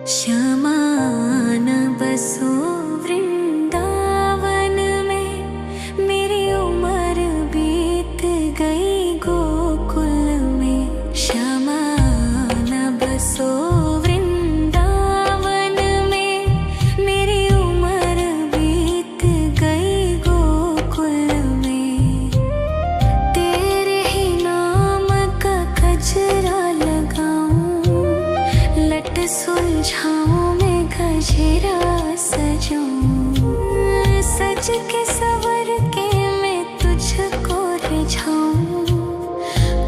श्यामा न बसो वृंदावन में, मेरी उम्र बीत गई गोकुल में। श्यामा न बसो वृंदावन में, मेरी उम्र बीत गई गोकुल में। तेरे ही नाम का गजरा लगाऊं, लट सुलझाऊं मैं गजरा सजाऊं। सज के सवर के मैं तुझको रिझाऊं।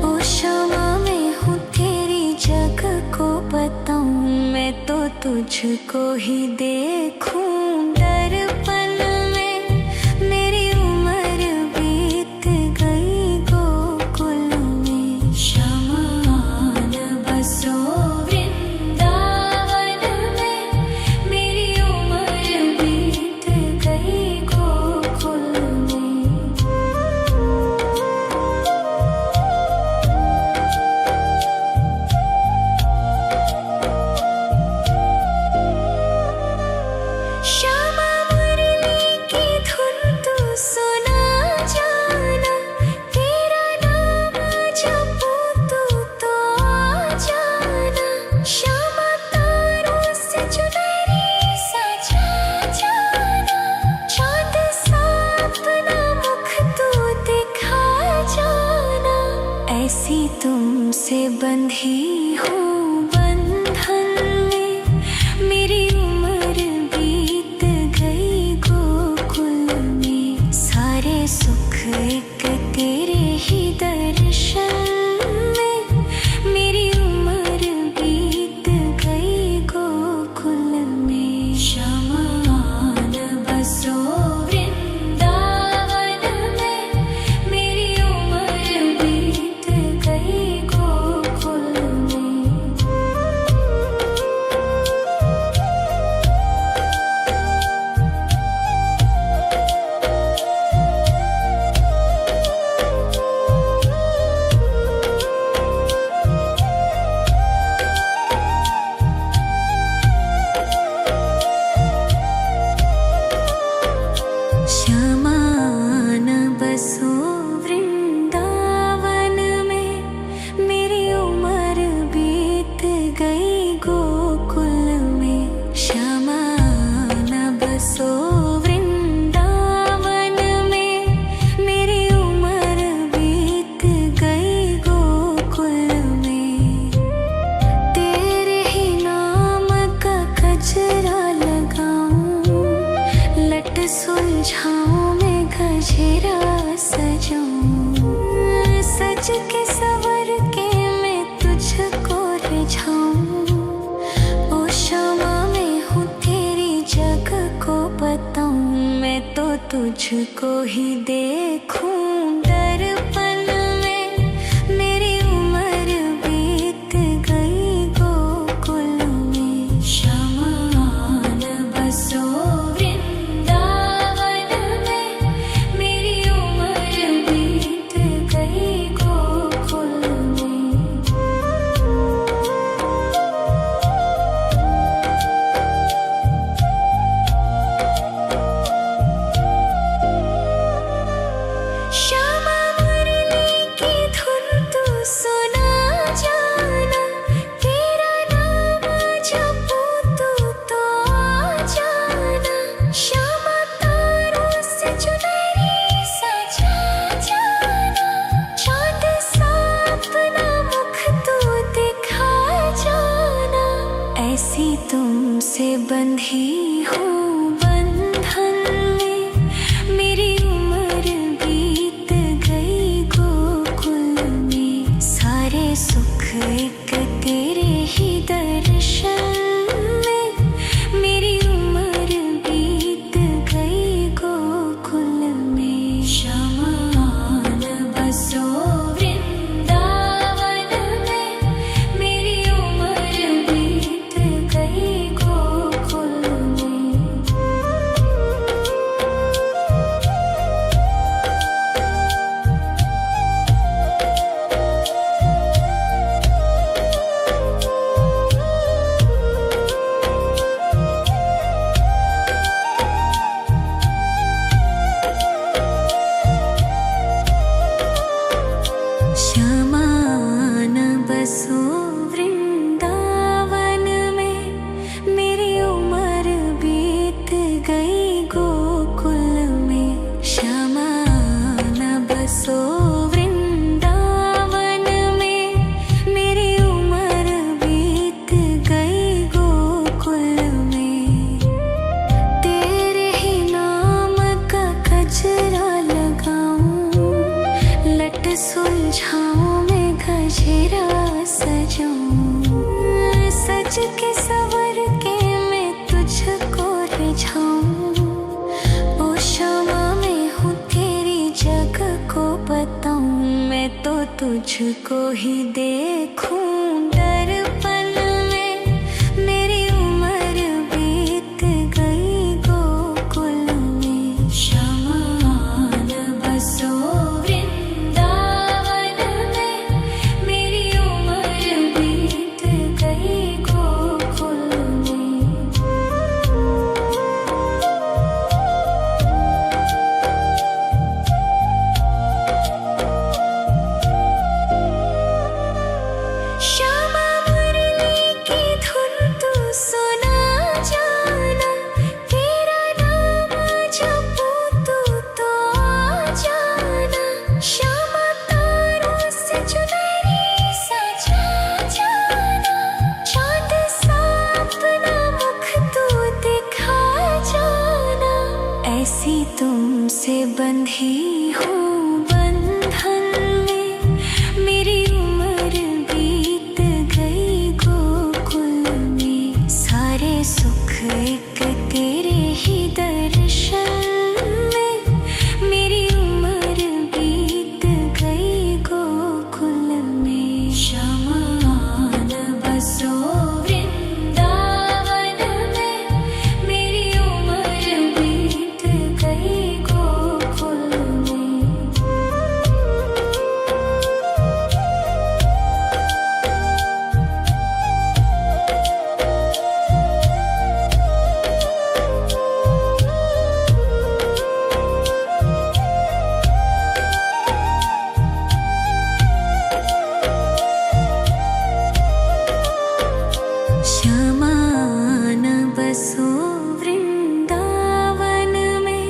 ओ श्यामा मैं हूँ तेरी जग को बताऊं। मैं तो तुझको ही देखूं दर्पण में, मेरी उम्र बीत गई गोकुल में। श्यामा न बसो वृंदावन में, मेरी उम्र बीत गई गोकुल में। श्यामा मुरली की धुन तू सुना जाना, तेरा नाम जपूं तू तो आ जाना। श्यामा तारों से चुनरी सजा जाना, चाँद सा अपना मुख तू दिखा जाना। ऐसी तुमसे बंधी हूँ बंधन में, मेरी उम्र बीत गई गोकुल में। सारे सुख एक तेरे ही दर्शन में, मेरी उम्र बीत गई गोकुल में। श्यामा न बसो वृंदावन में, मेरी उम्र बीत गई गोकुल में। श्यामा न बसो वृंदावन में, मेरी उम्र बीत गई गोकुल में। श्यामा न बसो वृंदावन में, मेरी उम्र बीत गई गोकुल में। तेरे ही नाम का गजरा लगाऊं, लट सुलझाऊं मैं गजरा सजाऊं। सज के सवर के मैं तुझको रिझाऊं। ओ श्यामा मैं हूँ तेरी जग को बताऊं। मैं तो तुझको ही देखूं दर्पण में, मेरी उम्र बीत गई गोकुल में। श्यामा न बसो वृंदावन में, मेरी उम्र बीत गई गोकुल में। श्यामा मुरली गजरा सजाऊं, सज के सवर के मैं तुझको रिझाऊं। ओ क्षमा में हूँ तेरी जग को बताऊं, मैं तो तुझको ही देखूं। दर्पण में मेरी उम्र बीत गई गोकुल में, शमान बसो वृंदावन में। मेरी उम्र बीत गई गोकुल में। श्यामा मुरली की धुन तू सुना जाना, तेरा नाम जपूं तो आ जाना। श्यामा तारों से चुनरी सजा जाना, चांद सा अपना मुख तू दिखा जाना। ऐसी तुमसे बंधी हूँ बंधन में, मेरी उम्र बीत गई गोकुल में। सारे सुख एक तेरे ही दर्शन में, मेरी उम्र बीत गई गोकुल में। शमान बसो वृंदावन में, मेरी उम्र बीत गई गोकुल में। श्यामान बसो वृंदावन में,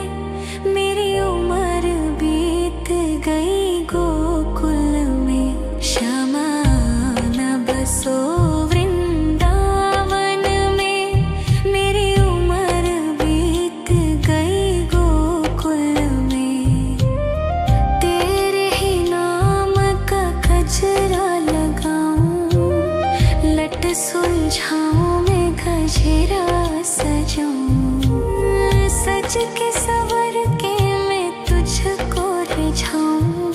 मेरी उम्र बीत गई गोकुल में। श्यामान बसो वृंदावन में, मेरी उम्र बीत गई गोकुल में। तेरे ही नाम का गजरा लगाऊं, लट सुलझाऊं मैं गजरा सजाऊं। सज के सवर के मैं तुझको रिझाऊं।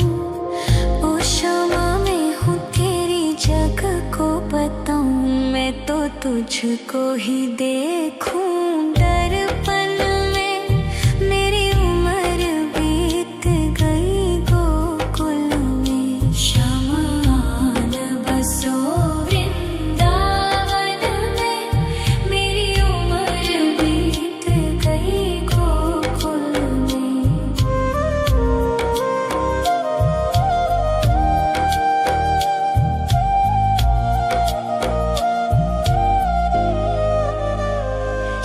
ओ क्षमा में हूँ तेरी जग को बताऊं, मैं तो तुझको ही देखूं। दर्पण में मेरी उम्र बीत गई गोकुल में। शमान बसो वृंदावन में, मेरी उम्र बीत गई गोकुल में।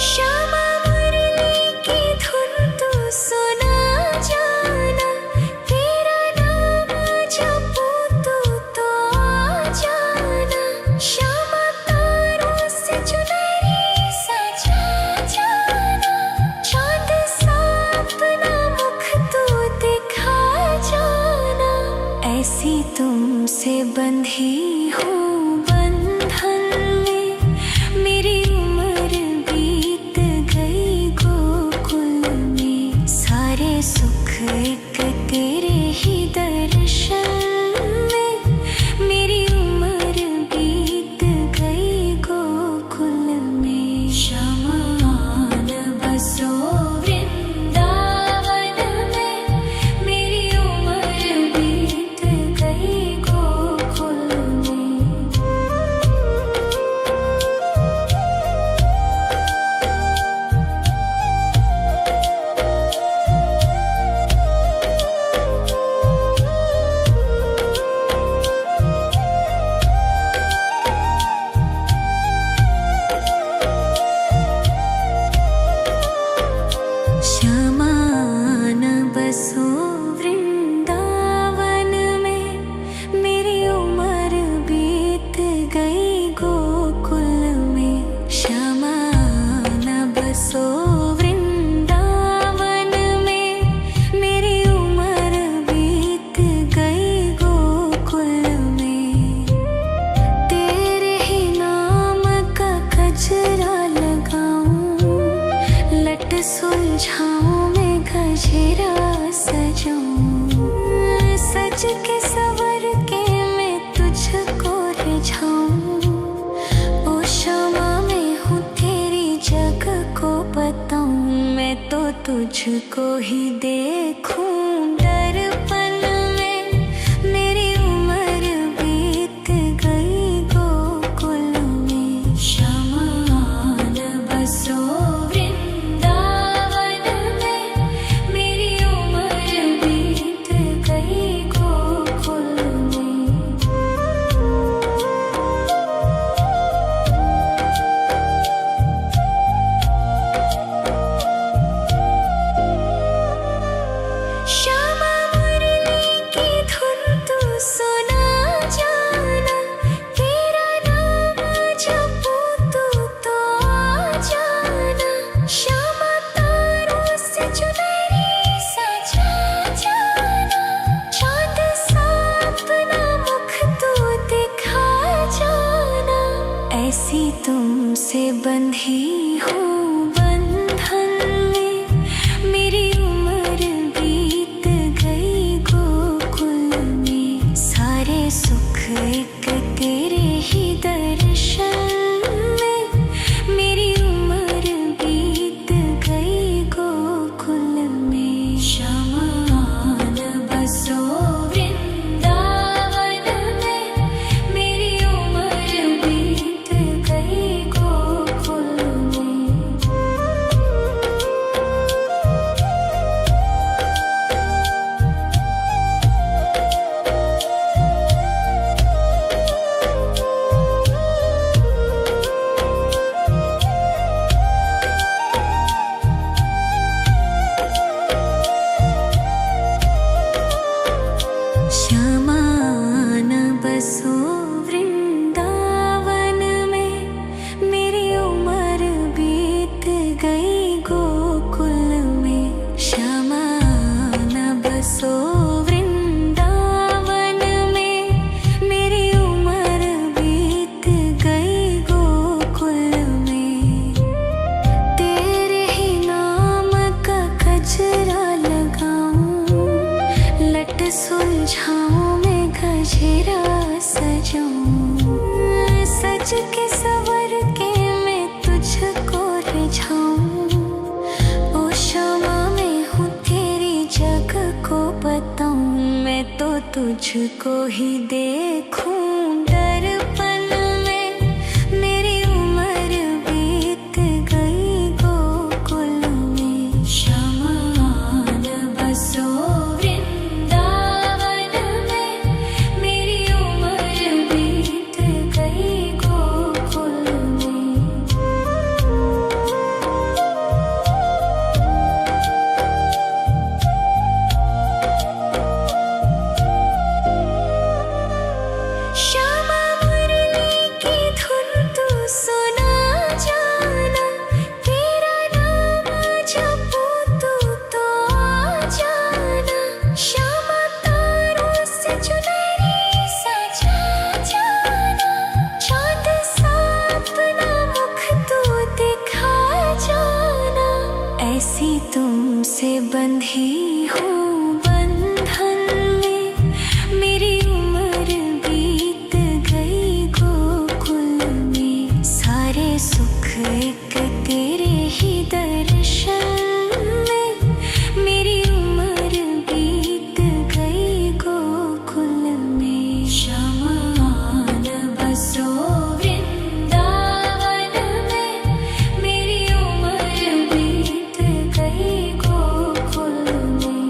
श्यामा मुरली की धुन तू सुना जाना, तेरा नाम जपूं तो आ जाना। श्यामा तारों से चुनरी सजा जाना, चांद सा अपना मुख तू दिखा जाना। ऐसी तुमसे बंधी हूँ बंधन में, मेरी उम्र बीत गई गोकुल में। सारे सुख एक तेरे ही दर्शन में, मेरी उम्र बीत गई गोकुल में। शमान बसो वृंदावन में, मेरी उम्र बीत गई गोकुल में। सजाऊं, सज के सवर के मैं तुझको रिझाऊं। ओ क्षमा मैं हूँ तेरी जग को बताऊं, मैं तो तुझको ही देखूं। दर्पण में मेरी उम्र बीत गई गोकुल में, शमान बसो वृंदावन में। मेरी उम्र बीत गई गोकुल में। श्यामा मुरली की धुन तू सुना जाना, तेरा नाम जपूं तो आ जाना। श्यामा तारों से चुनरी सजा जाना, चांद सा अपना मुख तू दिखा जाना। ऐसी तुमसे बंधी हूँ बंधन में, मेरी उम्र बीत गई गोकुल में। सारे सुख एक तेरे ही दर्शन में, मेरी उम्र बीत गई गोकुल में। शमान बसो वृंदावन में, मेरी उम्र बीत गई गोकुल में। श्यामान बसो वृंदावन में, मेरी उम्र बीत गई गोकुल में। श्यामान बसो वृंदावन में, मेरी उम्र बीत गई गोकुल में। तेरे ही नाम का गजरा लगाऊं, लट सुलझाऊं मैं गजरा सजाऊं। सज के सवर के मैं तुझको रिझाऊं। ओ क्षमा मैं हूँ तेरी जग को बताऊं, मैं तो तुझको ही देखूं। दर्पण में मेरी उम्र बीत गई गोकुल में। शमान बसो वृंदावन में, मेरी उम्र बीत गई गोकुल में। श्यामा मुरली की धुन तू सुना जाना, तेरा नाम जपूं तो आ जाना। श्यामा तारों से चुनरी सजा जाना, चांद सा अपना मुख तू दिखा जाना। ऐसी तुमसे बंधी हूँ बंधन में, मेरी उम्र बीत गई गोकुल में। सारे सुख एक तेरे ही दर्शन में, मेरी उम्र बीत गई गोकुल में। शमान बसो वृंदावन में, मेरी उम्र बीत गई गोकुल में।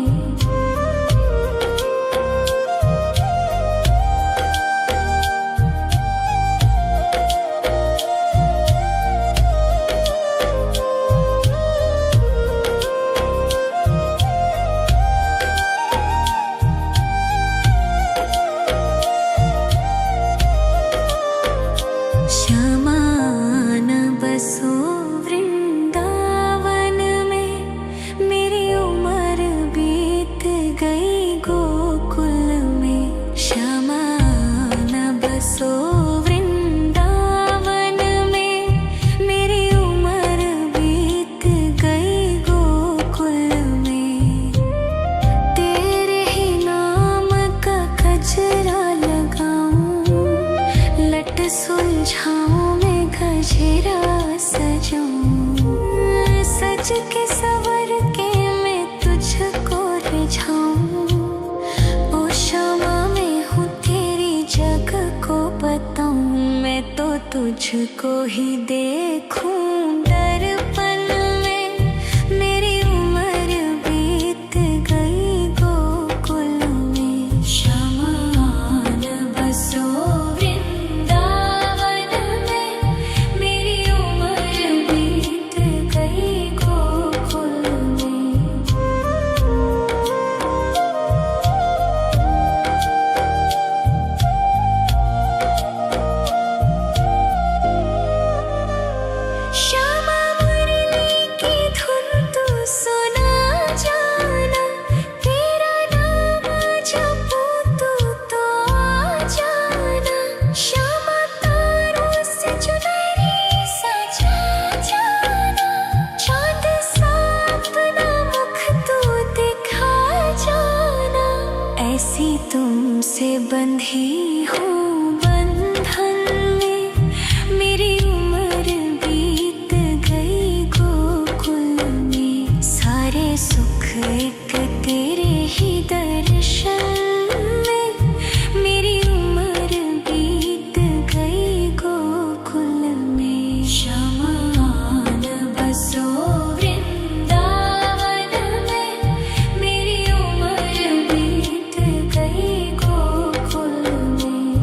शमान बसो वृंदावन में, मेरी उम्र बीत गई गोकुल में। शमान बसो वृंदावन में, मेरी उम्र बीत गई गोकुल में। सजूं, सज के सवर के मैं तुझको रिझाऊं। ओ क्षमा मैं हूँ तेरी जग को बताऊं, मैं तो तुझको ही देखूं। दर्पण में मेरी उम्र बीत गई गोकुल में, क्षमा न बसो वृंदावन में। मेरी उम्र बीत गई गोकुल में। श्यामा मुरली की धुन तू सुना जाना, तेरा नाम जपूं तू तो आ जाना। श्यामा तारों से चुनरी सजा जाना, चाँद सा अपना मुख तू दिखा जाना। ऐसी तुमसे बंधी हूँ बंधन में, मेरी उम्र बीत गई गोकुल में। सारे सुख एक तेरे ही दर्शन में, मेरी उम्र बीत गई गोकुल में। क्षमा न बसो वृंदावन में, मेरी उम्र बीत गई गोकुल में।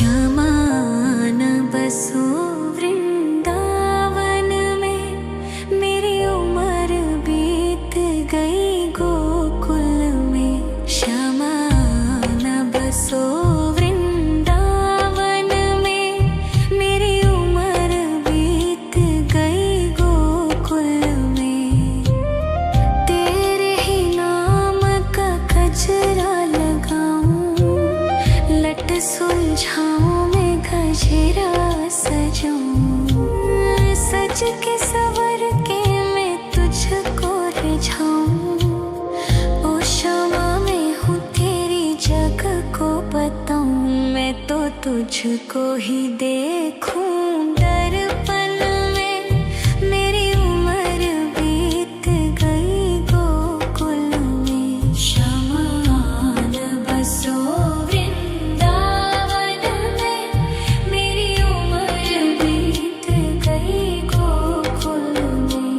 श्यामा न बसो वृंदावन में, मेरी उम्र बीत गई गोकुल में। श्यामा न बसो वृंदावन में, मेरी उम्र बीत गई गोकुल में। तेरे ही नाम का गजरा लगाऊं, लट सुलझाऊं मैं गजरा सजाऊं। सज के सवर के मैं तुझको रिझाऊं। ओ क्षमा मैं हूँ तेरी जग को बताऊं, मैं तो तुझको ही देखूं। दर्पण में मेरी उम्र बीत गई गोकुल में। क्षमा न बसो वृंदावन में, मेरी उम्र बीत गई गोकुल में।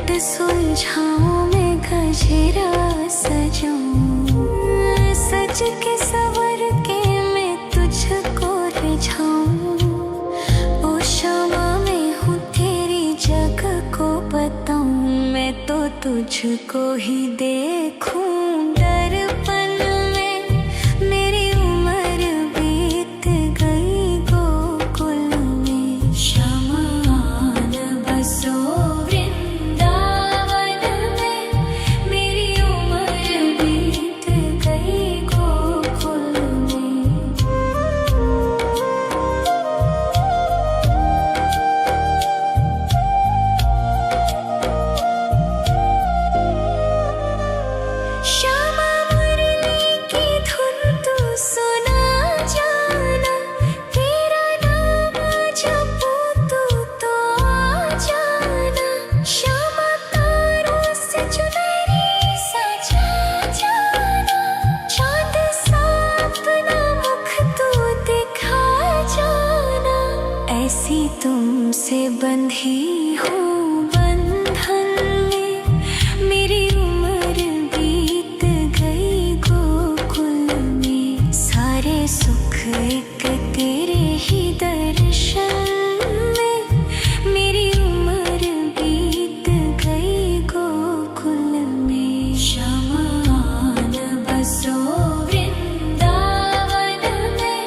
लट सुलझाऊं मैं गजरा सजाऊं, सज के सवर के मैं तुझको रिझाऊं। ओ शामा मैं हूँ तेरी जग को बताऊं, मैं तो तुझको ही देखूं दर्पण में। मेरी उम्र बीत गई गोकुल में, श्यामा आन बसो वृंदावन में। मेरी उम्र बीत गई गोकुल में। श्यामा मुरली की धुन तू सुना जाना, तेरा नाम जपूं तू तो आ जाना। श्यामा तारों से चुनरी सजा जाना, चांद सा अपना मुख तू दिखा जाना। ऐसी तुमसे बंधी हूँ बंधन में, मेरी उम्र बीत गई गोकुल में। सारे सुख एक तेरे ही दर्शन में, मेरी उम्र बीत गई गोकुल में। श्यामा आन बसो वृंदावन में,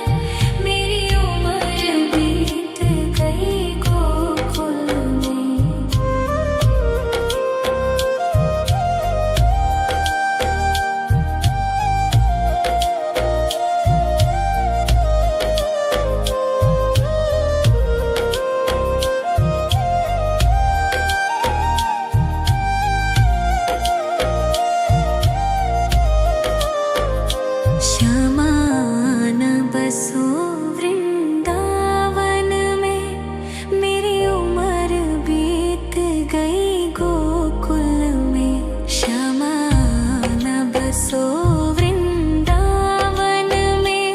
मेरी उम्र बीत गई गोकुल में। श्यामा आन बसो वृंदावन में, मेरी उम्र बीत गई गोकुल में। श्यामा आन बसो वृंदावन में,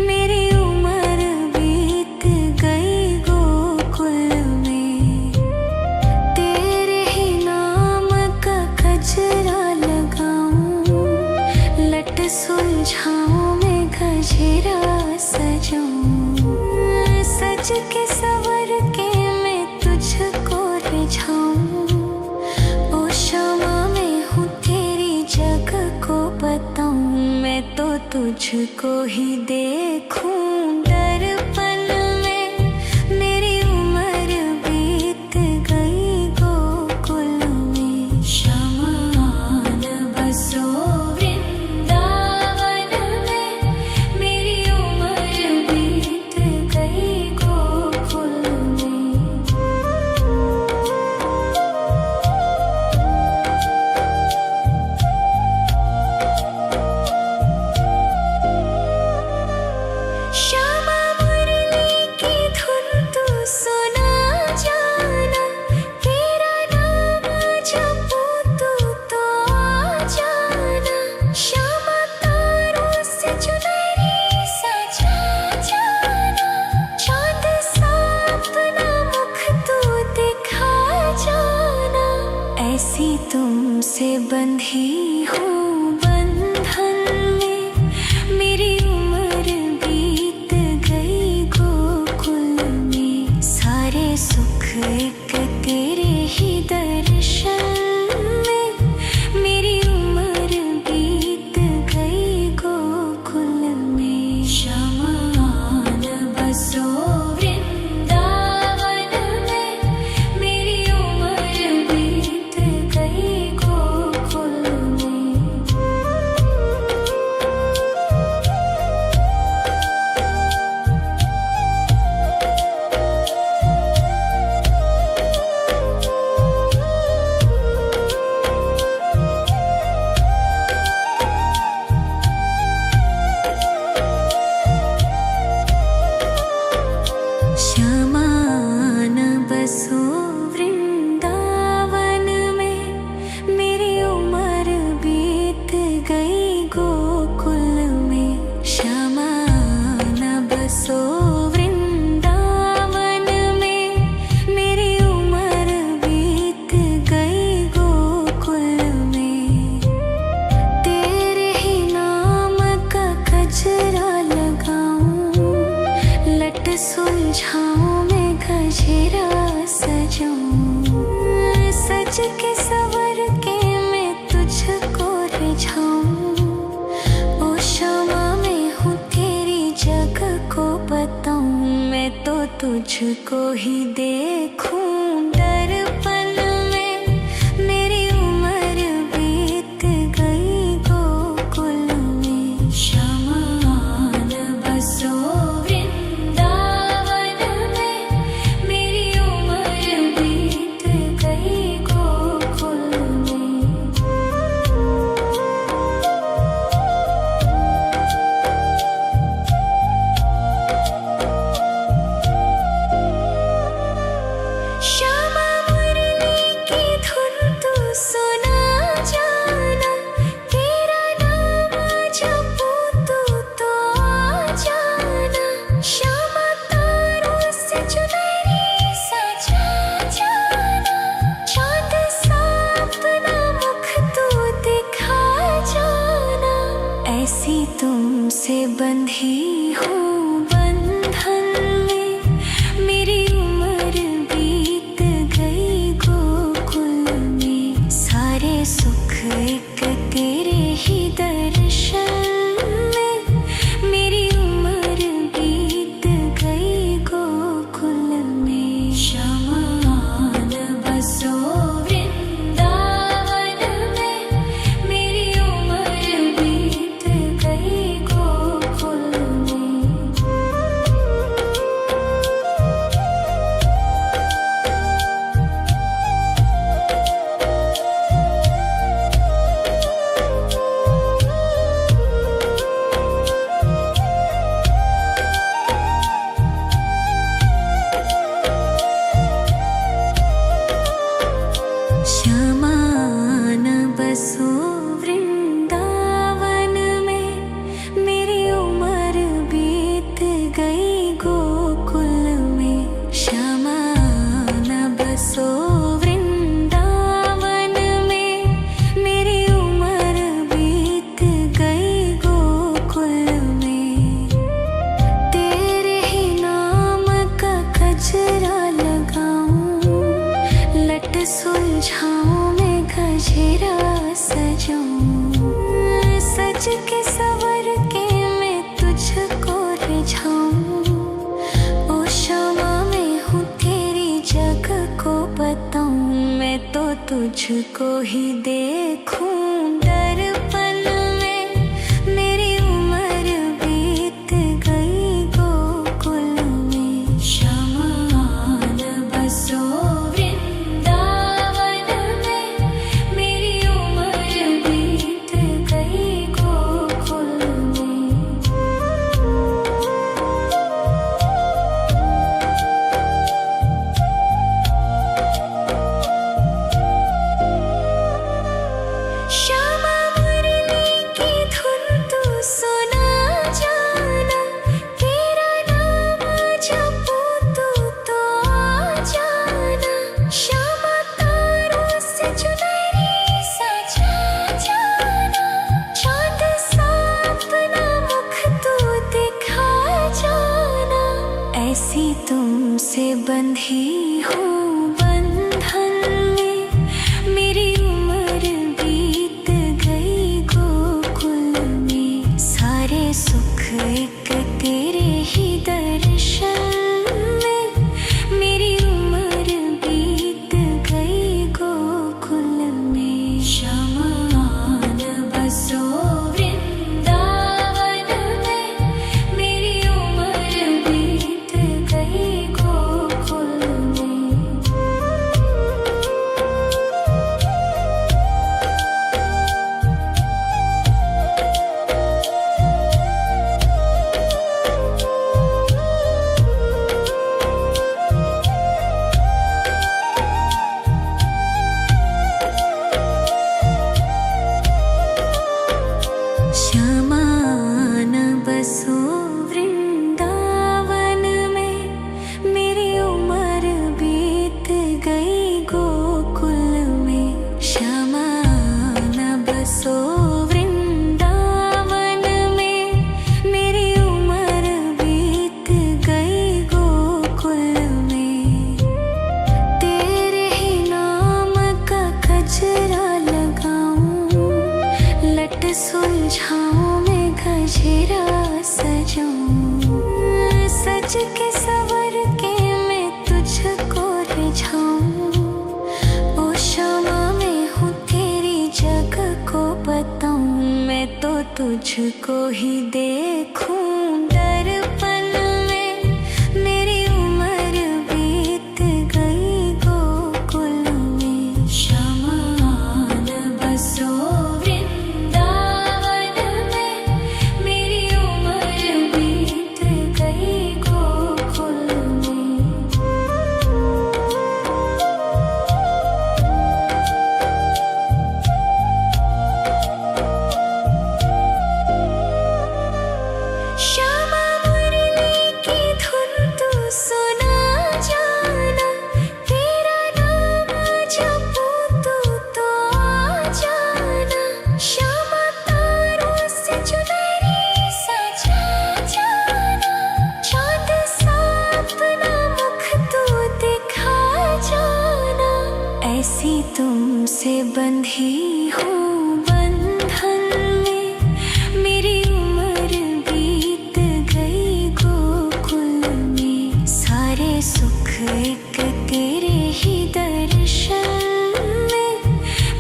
मेरी उम्र बीत गई गोकुल में। तेरे ही नाम का गजरा लगाऊं, लट सुलझाऊं मैं गजरा सजाऊं, सज के सवर के मैं तुझको रिझाऊं। ओ शामा मैं हूँ तेरी जग को बताऊं, मैं तो तुझको ही देखूं दर्पण में। मेरी उम्र बीत गई गोकुल में, श्यामा आन बसो वृंदावन में। मेरी उम्र बीत गई गोकुल में। श्यामा मुरली की धुन तू सुना जाना, तेरा नाम जपूं तू तो आ जाना। श्यामा तारों से चुनरी सजा जाना, चांद सा अपना मुख तू दिखा जाना। ऐसी तुमसे बंधी हूँ बंधन में, मेरी उम्र बीत गई गोकुल में। सारे सुख एक तेरे ही दर्शन में, मेरी उम्र बीत गई गोकुल में। श्यामा आन बसो वृंदावन में, मेरी उम्र बीत गई गोकुल में। तुझको ही देखूं दर्पण में। मेरी उम्र बीत गई गोकुल में। शमान बसो वृंदावन में। मेरी उम्र बीत गई गोकुल में। श्यामा मुरली की धुन तू सुना जाना। तेरा नाम जपूं तू तो आ जाना। श्यामा तारों से चुनरी सजा जाना। चांद सा अपना मुख तू दिखा जाना। ऐसी तुमसे बंधी हूँ बंधन में। मेरी उम्र बीत गई गोकुल में। सारे सुख एक तेरे ही दर्शन में। मेरी उम्र बीत गई गोकुल में। शमान बसो वृंदावन में। मेरी उम्र बीत गई गोकुल में। श्यामान बसो वृंदावन में। मेरी उम्र बीत गई गोकुल में। श्यामान बसो वृंदावन में। मेरी उम्र बीत गई गोकुल में। तेरे ही नाम का गजरा लगाऊं। लट सुलझाऊं मैं गजरा सजाऊं। सज के सवर के मैं तुझको रिझाऊं। ओ श्यामा मैं हूँ तेरी जग को बताऊं। मैं तो तुझको ही देखूं दर्पण में। मेरी उम्र बीत गई गोकुल में। शमान बसो वृंदावन में। मेरी उम्र बीत गई गोकुल में। श्यामा मुरली की धुन तू सुना जाना। तेरा नाम जपूं तू तो आ जाना। श्यामा तारों से चुनरी सजा जाना। चांद सा अपना मुख तू दिखा जाना। ऐसी तुमसे बंधी हूँ बंधन में। मेरी उम्र बीत गई गोकुल में। सारे सुख एक तेरे ही दर्शन में। मेरी उम्र बीत गई गोकुल में। शमान बसो वृंदावन में। मेरी उम्र बीत गई गोकुल में। श्यामान बसो वृंदावन में। मेरी उम्र बीत गई गोकुल में। श्यामान बसो वृंदावन में। मेरी उम्र बीत गई गोकुल में। तेरे ही नाम का गजरा लगाऊं। लट सुलझाऊं मैं गजरा सजाऊं। सज के सवर के तुझको ही देखूं दर्पण में। मेरी उम्र बीत गई गोकुल में। शमान बसो वृंदावन में। मेरी उम्र बीत गई गोकुल में। श्यामा मुरली की धुन तू सुना जाना। तेरा नाम जपूं तू तो आ जाना। श्यामा तारों से चुनरी सजा जाना। चाँद सा अपना मुख तू दिखा जाना। ऐसी तुमसे बंधी हूँ बंधन में। मेरी उम्र बीत गई गोकुल में। सारे सुख एक तेरे ही दर्शन में।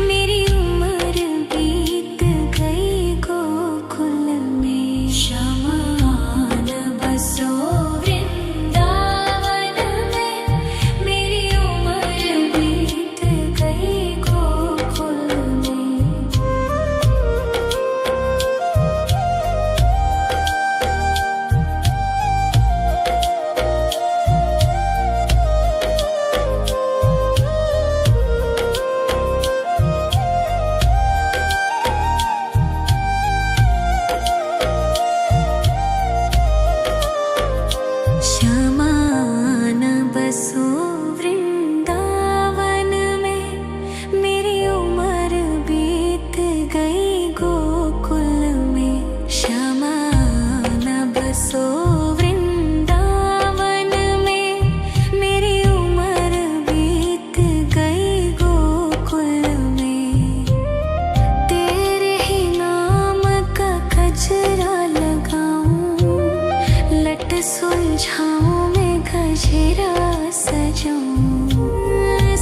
मेरी उम्र बीत गई गोकुल में। शमान बसो वृंदावन में। मेरी उम्र बीत गई गोकुल में। शमान बसो वृंदावन में। मेरी उम्र बीत गई गोकुल में। शमान बसो वृंदावन में। मेरी उम्र बीत गई गोकुल में। तेरे ही नाम का गजरा लगाऊं। लट सुलझाऊं मैं गजरा सजाऊं।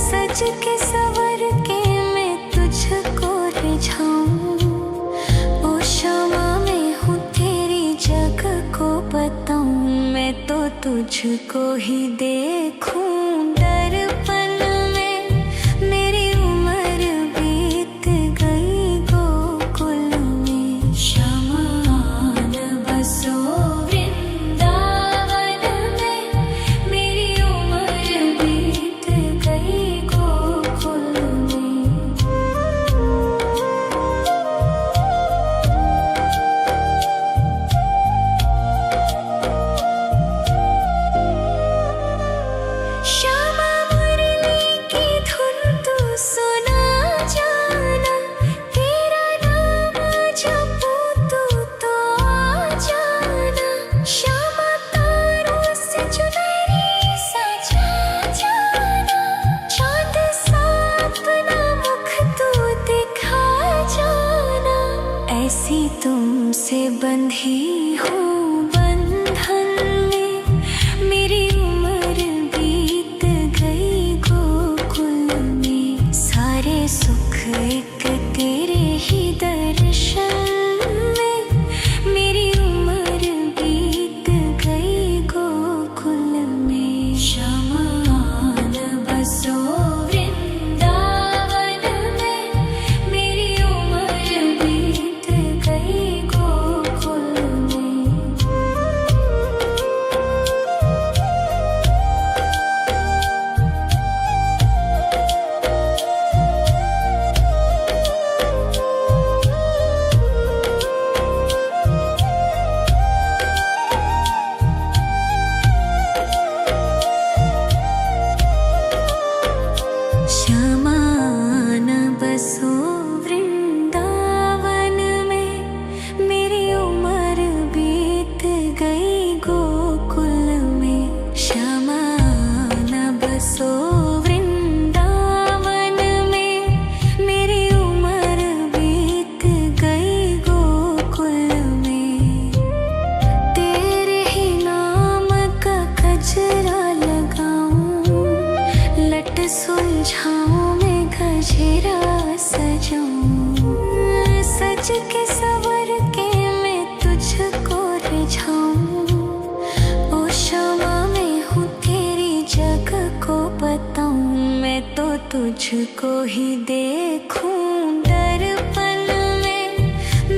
सज के सवर के मैं तुझको रिझाऊं। ओ क्षमा मैं हूँ तेरी जग को बताऊं। मैं तो तुझको ही देखूं दर्पण में। मेरी उम्र बीत गई गोकुल में। शमान बसो वृंदावन में। मेरी उम्र बीत गई गोकुल में। श्यामा मुरली की धुन तू सुना जाना। तेरा नाम जपूं तू तो आ जाना। श्यामा तारों से चुनरी सजा जाना। चाँद सा अपना मुख तू दिखा जाना। ऐसी तुमसे बंधी हूँ बंधन में। मेरी उम्र बीत गई गोकुल में। सारे सुख एक तेरे ही दर्शन में। मेरी उम्र बीत गई गोकुल में। शमान बसो वृंदावन में। मेरी उम्र बीत गई गोकुल में। शमान बसो वृंदावन में। मेरी उम्र बीत गई गोकुल में। शमान बसो वृंदावन में। मेरी उम्र बीत गई गोकुल में। तेरे ही नाम का गजरा लगाऊं। लट सुलझाऊं मैं गजरा सजाऊं। सज के सवर के तुझको ही देखूं दर्पण में।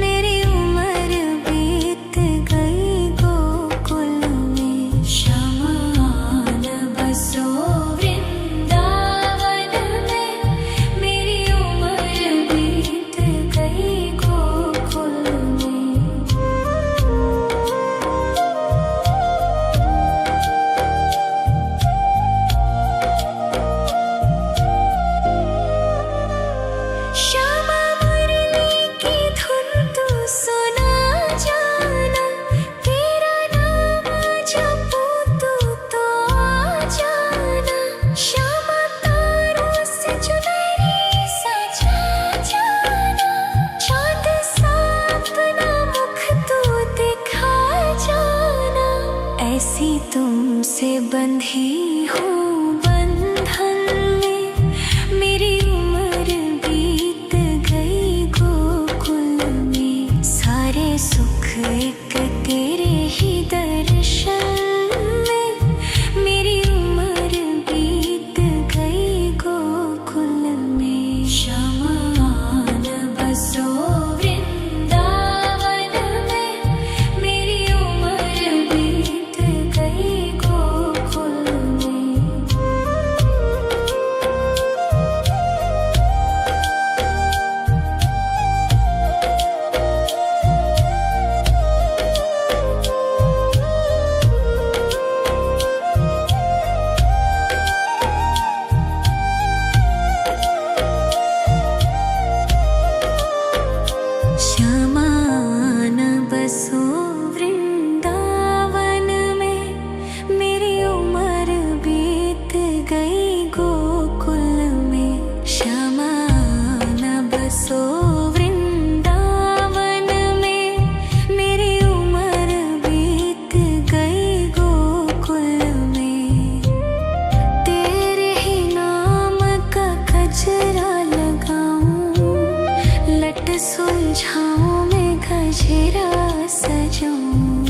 मेरी उम्र बीत गई गोकुल में। शमान बसो वृंदावन में। मेरी उम्र बीत गई गोकुल में। श्यामा मुरली की धुन तू सुना जाना। तेरा नाम जपूं तो आ जाना। श्यामा तारों से चुनरी सजा जाना। चाँद सा अपना मुख तू दिखा जाना। ऐसी तुमसे बंधी हूँ बंधन में। मेरी उम्र बीत गई गोकुल में। सारे सुख एक तेरे ही दर्शन में। मेरी उम्र बीत गई गोकुल में। शमान बसो वृंदावन में। मेरी उम्र बीत गई गोकुल में। श्यामान बसो वृंदावन में। मेरी उम्र बीत गई गोकुल में। श्यामान बसो वृंदावन में। मेरी उम्र बीत गई गोकुल में। तेरे ही नाम का गजरा लगाऊं। लट सुलझाऊं मैं गजरा सजाऊं।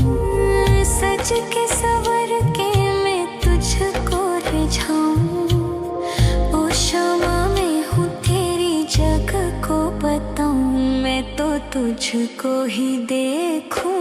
सज के सवर के मैं तुझको रिझाऊं। ओ क्षमा मैं हूँ तेरी जग को बताऊं। मैं तो तुझको ही देखूं